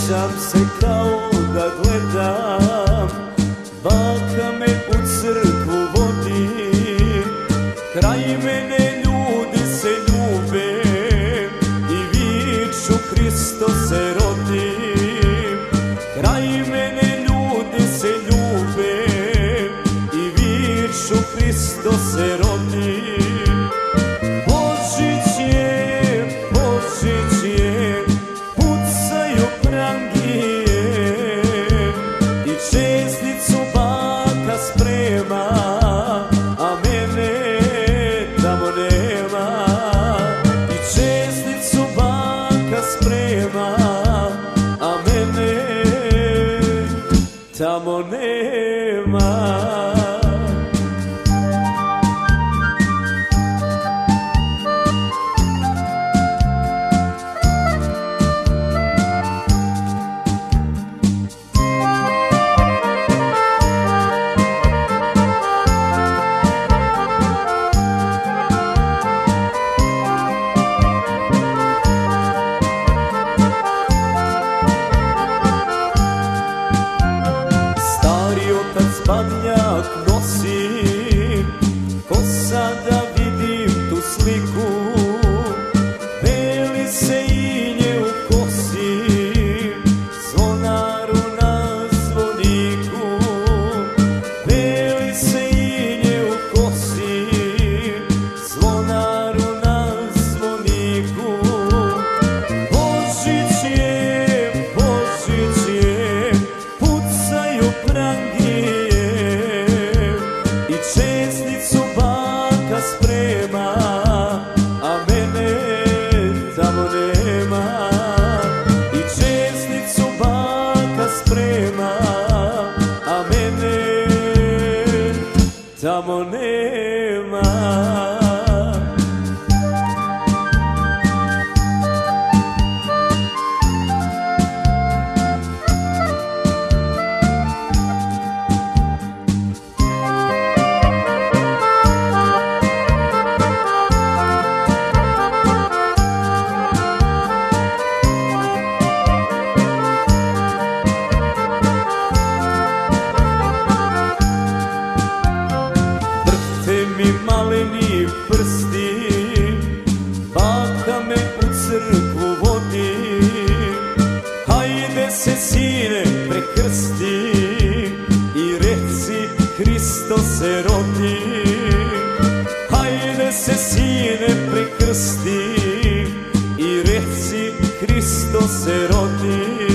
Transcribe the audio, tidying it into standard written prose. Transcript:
Osjećam se kao da gledam, baka me u crkvu vodi, kraj mene ljudi se ljube i viču Hristo se rodi. Kraj mene ljudi se ljube i viču Hristo se rodi. Tamo nema. Badnjak nosi, ko sada vidim tu sliku, beli se inje u kosi, zvonaru na zvoniku. Beli se inje u kosi, zvonaru na zvoniku. Božić je, pucaju prangi, česnicu baka sprema, a mene tamo nema. I česnicu baka sprema, a mene tamo nema. Mi maleni prsti, baka me u crkvu vodi. Hajde se sine prekrsti i reci Hristo se rodi. Hajde se sine prekrsti i reci Hristo se rodi.